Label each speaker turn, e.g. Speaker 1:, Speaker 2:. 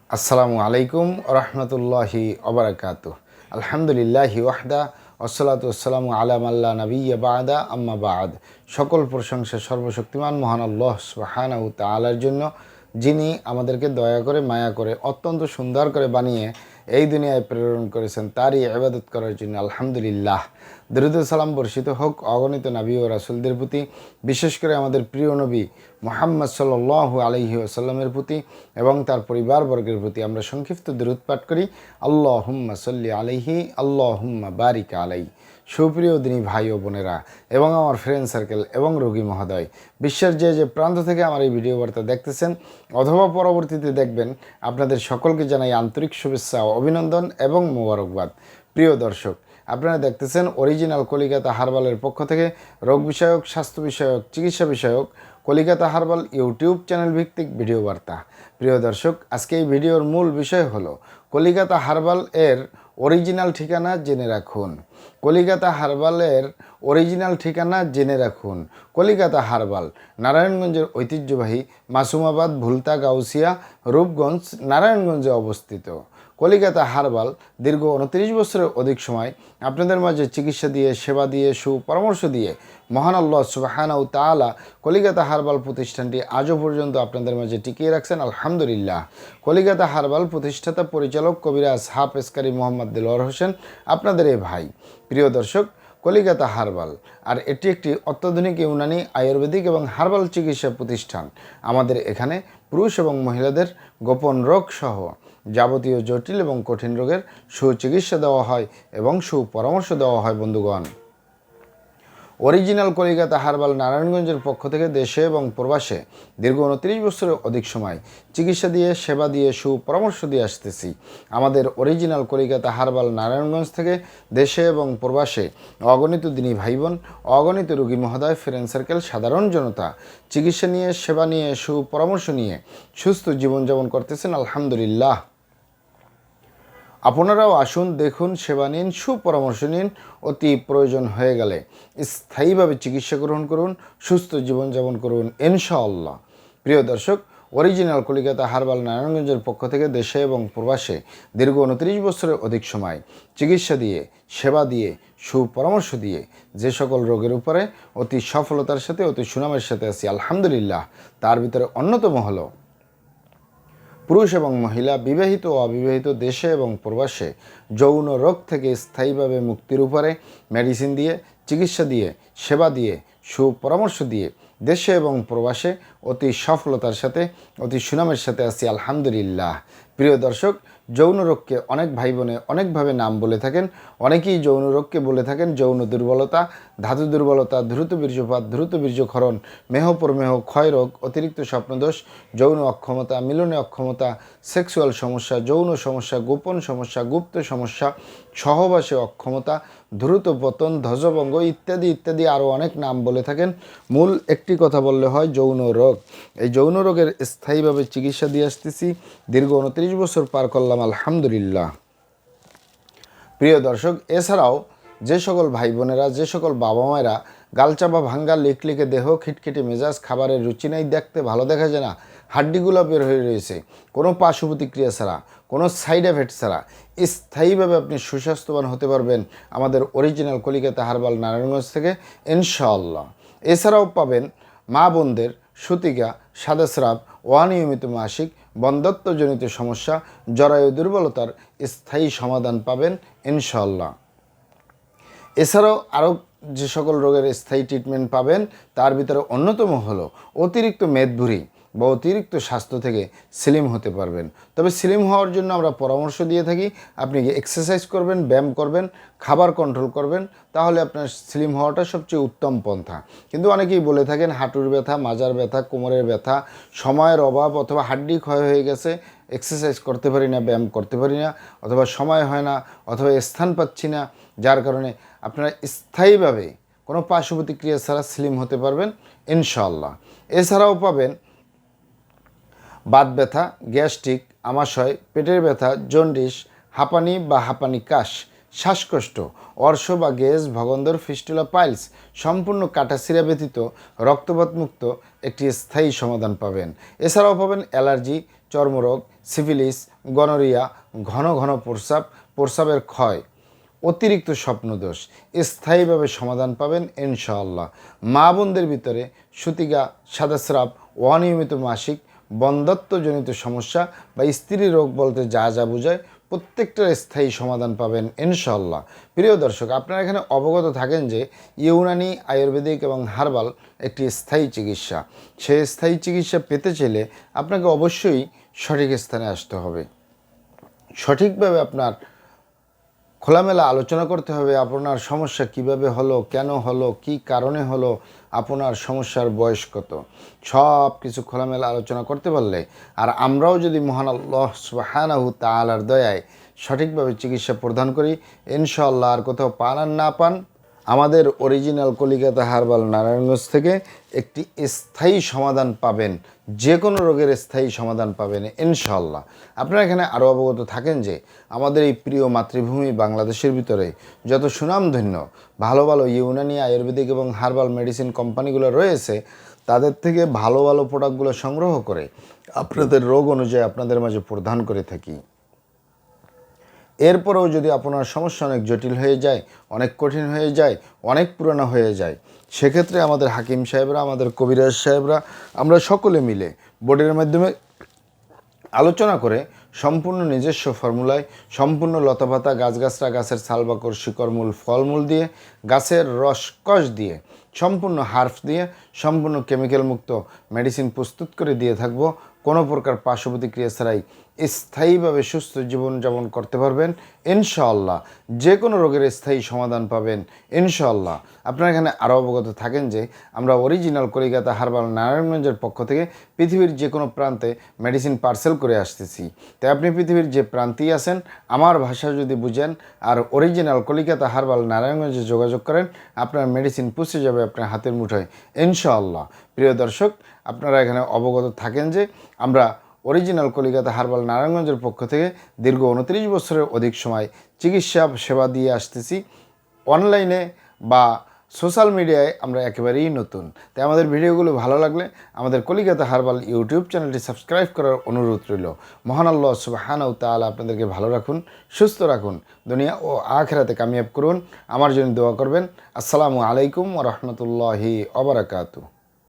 Speaker 1: আসসালামু আলাইকুম রহমতুল্লাহি ওবারাকাতুহ। আলহামদুলিল্লাহি ওয়াহদা ওয়াসসালাতু ওয়াসসালামু আলা মাল্লা নাবিয়্যা বা'দা আম্মা বা'দ। সকল প্রশংসা সর্বশক্তিমান মহান আল্লাহ সুবহানাহু ওয়া তাআলার জন্য, যিনি আমাদেরকে দয়া করে মায়া করে অত্যন্ত সুন্দর করে বানিয়ে এই দুনিয়ায় প্রেরণ করেছেন, তারই ইবাদত করার জন্য আলহামদুলিল্লাহ। দরুদ ও সালাম বর্ষিত হোক অগণিত নবী ও রাসূলদের প্রতি, বিশেষ করে আমাদের প্রিয় নবী মুহাম্মদ সাল্লাল্লাহু আলাইহি ওয়াসাল্লামের প্রতি এবং তার পরিবারবর্গের প্রতি। আমরা সংক্ষিপ্ত দরুদ পাঠ করি, আল্লাহুম্মা সাল্লি আলাইহি আল্লাহুম্মা বারিক আলাইহি। সুপ্রিয় দিনী ভাই ও বোনেরা এবং আমার ফ্রেন্ড সার্কেল এবং রোগী মহোদয়, বিশ্বের যে প্রান্ত থেকে আমার এই ভিডিও বার্তা দেখতেছেন অথবা পরবর্তীতে দেখবেন, আপনাদের সকলকে জানাই আন্তরিক শুভেচ্ছা, অভিনন্দন এবং মোবারকবাদ। প্রিয় দর্শক, আপনারা দেখতেছেন অরিজিনাল কলিকাতা হার্বালের পক্ষ থেকে রোগ বিষয়ক, স্বাস্থ্য বিষয়ক, চিকিৎসা বিষয়ক কলিকাতা হার্বাল ইউটিউব চ্যানেল ভিত্তিক ভিডিও বার্তা। প্রিয় দর্শক, আজকে এই ভিডিওর মূল বিষয় হলো কলিকাতা হার্বাল এর অরিজিনাল ঠিকানা জেনে রাখুন। কলিকাতা হার্বালের অরিজিনাল ঠিকানা জেনে রাখুন। কলিকাতা হার্বাল নারায়ণগঞ্জের ঐতিহ্যবাহী মাসুমাবাদ, ভুলতা, গাউসিয়া, রূপগঞ্জ, নারায়ণগঞ্জে অবস্থিত। কলিকাতা হার্বাল দীর্ঘ 29 বছরের অধিক সময় আপনাদের মাঝে চিকিৎসা দিয়ে, সেবা দিয়ে, সুপরামর্শ দিয়ে মহান আল্লাহ সুবহানাহু ওয়া তাআলা কলিকাতা হার্বাল প্রতিষ্ঠানটি আজও পর্যন্ত আপনাদের মাঝে টিকিয়ে রাখছেন আলহামদুলিল্লাহ। কলিকাতা হার্বাল প্রতিষ্ঠাতা পরিচালক কবিরাজ হাফেজ কারি মোহাম্মদ দেলোয়ার হোসেন, আপনাদের এই ভাই। প্রিয় দর্শক, কলিকাতা হার্বাল আর এটি একটি অত্যাধুনিক ইউনানি, আয়ুর্বেদিক এবং হার্বাল চিকিৎসা প্রতিষ্ঠান। আমাদের এখানে পুরুষ এবং মহিলাদের গোপন রোগ সহ যাবতীয় জটিল এবং কঠিন রোগের সুচিকিৎসা দেওয়া হয় এবং সুপরামর্শ দেওয়া হয়। বন্ধুগণ, অরিজিনাল কলিকাতা হার্বাল নারায়ণগঞ্জের পক্ষ থেকে দেশে এবং প্রবাসে দীর্ঘ 29 বছরের অধিক সময় চিকিৎসা দিয়ে, সেবা দিয়ে, সুপরামর্শ দিয়ে আসতেছি। আমাদের অরিজিনাল কলিকাতা হার্বাল নারায়ণগঞ্জ থেকে দেশে এবং প্রবাসে অগণিত দিনী ভাই বোন, অগণিত রোগী মহোদয়, ফ্রেন্ড সার্কেল, সাধারণ জনতা চিকিৎসা নিয়ে, সেবা নিয়ে, সুপরামর্শ নিয়ে সুস্থ জীবনযাপন করতেছেন আলহামদুলিল্লাহ। আপনারাও আসুন, দেখুন, সেবা নিন, সুপরামর্শ নিন। অতি প্রয়োজন হয়ে গেলে স্থায়ীভাবে চিকিৎসা গ্রহণ করুন, সুস্থ জীবনযাপন করুন ইনশাআল্লাহ। প্রিয় দর্শক, অরিজিনাল কলিকাতা হার্বাল নারায়ণগঞ্জের পক্ষ থেকে দেশে এবং প্রবাসে দীর্ঘ 29 বছরের অধিক সময় চিকিৎসা দিয়ে, সেবা দিয়ে, সুপরামর্শ দিয়ে যে সকল রোগের উপরে অতি সফলতার সাথে, অতি সুনামের সাথে আছি আলহামদুলিল্লাহ, তার ভিতরে অন্যতম হলো পুরুষ এবং মহিলা, বিবাহিত ও অবিবাহিত, দেশে এবং প্রবাসে যৌন রোগ থেকে স্থায়ীভাবে মুক্তির উপরে মেডিসিন দিয়ে, চিকিৎসা দিয়ে, সেবা দিয়ে, সুপরামর্শ দিয়ে দেশে এবং প্রবাসে অতি সফলতার সাথে, অতি সুনামের সাথে আছি আলহামদুলিল্লাহ। প্রিয় দর্শক, যৌন রোগকে অনেক ভাই বোনে অনেকভাবে নাম বলে থাকেন। অনেকেই যৌন রোগকে বলে থাকেন যৌন দুর্বলতা, ধাতু দুর্বলতা, দ্রুত বীর্যপাত, দ্রুত বীর্যক্ষরণ, মেহপ্রমেহ, ক্ষয়রোগ, অতিরিক্ত স্বপ্নদোষ, যৌন অক্ষমতা, মিলনে অক্ষমতা, সেক্সুয়াল সমস্যা, যৌন সমস্যা, গোপন সমস্যা, গুপ্ত সমস্যা, সহবাসে অক্ষমতা, দ্রুত পতন, ধ্বজভঙ্গ ইত্যাদি ইত্যাদি আরও অনেক নাম বলে থাকেন। মূল একটি কথা বললে হয় যৌন রোগ। এই যৌন রোগের স্থায়ীভাবে চিকিৎসা দিয়ে আসতেছি, দীর্ঘ 29 বছর পার করলাম আলহামদুলিল্লাহ। প্রিয় দর্শক, এছাড়াও যে সকল ভাই বোনেরা, যে সকল বাবা মায়েরা গালচাপা, ভাঙ্গা, লিকলিকে দেহ, খিটখিটে মেজাজ, খাবারের রুচি নেই, দেখতে ভালো দেখা যায় না, হাড্ডিগুলো বের হয়ে রয়েছে, কোনো পার্শ্ব প্রতিক্রিয়া ছাড়া, কোনো সাইড এফেক্ট ছাড়া স্থায়ীভাবে আপনি সুস্বাস্থ্যবান হতে পারবেন আমাদের অরিজিনাল কলিকাতা হার্বাল নারায়ণগঞ্জ থেকে ইনশাআল্লাহ। এছাড়াও পাবেন মা বোনদের সূতিকা, সাদাস্রাব, অনিয়মিত মাসিক, বন্ধ্যত্বজনিত সমস্যা, জরায়ু দুর্বলতার স্থায়ী সমাধান পাবেন ইনশাআল্লাহ। এছাড়াও আরও যে সকল রোগের স্থায়ী ট্রিটমেন্ট পাবেন, তার ভিতরে অন্যতম হলো অতিরিক্ত মেদভুঁড়ি বা অতিরিক্ত স্বাস্থ্য থেকে স্লিম হতে পারবেন। তবে স্লিম হওয়ার জন্য আমরা পরামর্শ দিয়ে থাকি, আপনি এক্সারসাইজ করবেন, ব্যায়াম করবেন, খাবার কন্ট্রোল করবেন, তাহলে আপনার স্লিম হওয়াটা সবচেয়ে উত্তম পন্থা। কিন্তু অনেকেই বলে থাকেন হাঁটুর ব্যথা, মাজার ব্যথা, কোমরের ব্যথা, সময়ের অভাব, অথবা হাড্ডি ক্ষয় হয়ে গেছে, এক্সারসাইজ করতে পারি না, ব্যায়াম করতে পারি না, অথবা সময় হয় না, অথবা স্থান পাচ্ছি না, যার কারণে আপনারা স্থায়ীভাবে কোনো পার্শ্ব প্রতিক্রিয়া ছাড়া স্লিম হতে পারবেন ইনশাআল্লাহ। এছাড়াও পাবেন বাত ব্যথা, গ্যাস্ট্রিক, আমাশয়, পেটের ব্যথা, জন্ডিস, হাঁপানি বা হাঁপানি কাশ, শ্বাসকষ্ট, অর্শ বা গ্যাস, ভগন্দর, ফিস্টুলা, পাইলস সম্পূর্ণ কাটাছিঁড়া ব্যতীত রক্তপাত মুক্ত একটি স্থায়ী সমাধান পাবেন। এছাড়াও পাবেন অ্যালার্জি, চর্মরোগ, সিফিলিস, গনোরিয়া, ঘন ঘন প্রস্রাবের ক্ষয়, অতিরিক্ত স্বপ্নদোষ স্থায়ীভাবে সমাধান পাবেন ইনশাআল্লাহ। মা বোনদের ভিতরে সূতিকা, সাদাস্রাব, অনিয়মিত মাসিক, বন্ধ্যত্বজনিত সমস্যা বা স্ত্রী রোগ বলতে যা যা বোঝায় প্রত্যেকটার স্থায়ী সমাধান পাবেন ইনশাআল্লাহ। প্রিয় দর্শক, আপনারা এখানে অবগত থাকেন যে ইউনানি, আয়ুর্বেদিক এবং হার্বাল একটি স্থায়ী চিকিৎসা। সেই স্থায়ী চিকিৎসা পেতে চাইলে আপনাকে অবশ্যই সঠিক স্থানে আসতে হবে। সঠিকভাবে আপনার খোলামেলা আলোচনা করতে হবে। আপনার সমস্যা কিভাবে হলো, কেন হলো, কি কারণে হলো, আপনার সমস্যার বয়স কত, সব কিছু খোলামেলা আলোচনা করতে পারলে, আর আমরাও যদি মহান আল্লাহ সুবহানাহু তাআলার দয়ায় সঠিকভাবে চিকিৎসা প্রদান করি ইনশাআল্লাহ, আর কোথাও পান আর না পান, আমাদের অরিজিনাল কলিকাতা হার্বাল নারায়ণগঞ্জ থেকে একটি স্থায়ী সমাধান পাবেন। যে কোনো রোগের স্থায়ী সমাধান পাবেন ইনশাআল্লাহ। আপনারা এখানে আরও অবগত থাকেন যে আমাদের এই প্রিয় মাতৃভূমি বাংলাদেশের ভিতরে যত সুনামধন্য ভালো ভালো ইউনানি, আয়ুর্বেদিক এবং হার্বাল মেডিসিন কোম্পানিগুলো রয়েছে, তাদের থেকে ভালো ভালো প্রোডাক্টগুলো সংগ্রহ করে আপনাদের রোগ অনুযায়ী আপনাদের মাঝে প্রদান করে থাকি। এরপরেও যদি আপনার সমস্যা অনেক জটিল হয়ে যায়, অনেক কঠিন হয়ে যায়, অনেক পুরানো হয়ে যায়, সেক্ষেত্রে আমাদের হাকিম সাহেবরা, আমাদের কবিরাজ সাহেবরা, আমরা সকলে মিলে বোর্ডের মাধ্যমে আলোচনা করে সম্পূর্ণ নিজস্ব ফর্মুলায়, সম্পূর্ণ লতাপাতা, গাছগাছরা, গাছের ছালবাকড়, শিকড়মূল, ফলমূল দিয়ে, গাছের রসকস দিয়ে, সম্পূর্ণ হার্ফ দিয়ে, সম্পূর্ণ কেমিক্যাল মুক্ত মেডিসিন প্রস্তুত করে দিয়ে থাকব। কোনো প্রকার পার্শ্ব প্রতিক্রিয়া ছাড়াই স্থায়ীভাবে সুস্থ জীবনযাপন করতে পারবেন ইনশাআল্লাহ। যে কোনো রোগের স্থায়ী সমাধান পাবেন ইনশাআল্লাহ। আপনারা এখানে আরও অবগত থাকেন যে আমরা অরিজিনাল কলিকাতা হার্বাল নারায়ণগঞ্জের পক্ষ থেকে পৃথিবীর যে কোনো প্রান্তে মেডিসিন পার্সেল করে আসতেছি। তাই আপনি পৃথিবীর যে প্রান্তেই আছেন, আমার ভাষা যদি বুঝেন আর অরিজিনাল কলিকাতা হার্বাল নারায়ণগঞ্জে যোগাযোগ করেন, আপনার মেডিসিন পৌঁছে যাবে আপনার হাতের মুঠোয় ইনশাআল্লাহ। প্রিয় দর্শক, আপনারা এখানে অবগত থাকেন যে আমরা অরিজিনাল কলিকাতা হার্বাল নারায়ণগঞ্জের পক্ষ থেকে দীর্ঘ 29 বছরের অধিক সময় চিকিৎসা সেবা দিয়ে আসতেছি। অনলাইনে বা সোশ্যাল মিডিয়ায় আমরা একেবারেই নতুন। তাই আমাদের ভিডিওগুলো ভালো লাগলে আমাদের কলিকাতা হার্বাল ইউটিউব চ্যানেলটি সাবস্ক্রাইব করার অনুরোধ রইল। মহান আল্লাহ সুবহানাহু তাআলা আপনাদেরকে ভালো রাখুন, সুস্থ রাখুন, দুনিয়া ও আখিরাতে কামিয়াব করুন। আমার জন্য দোয়া করবেন। আসসালামু আলাইকুম ওয়া রাহমাতুল্লাহি ওয়া বারাকাতুহু।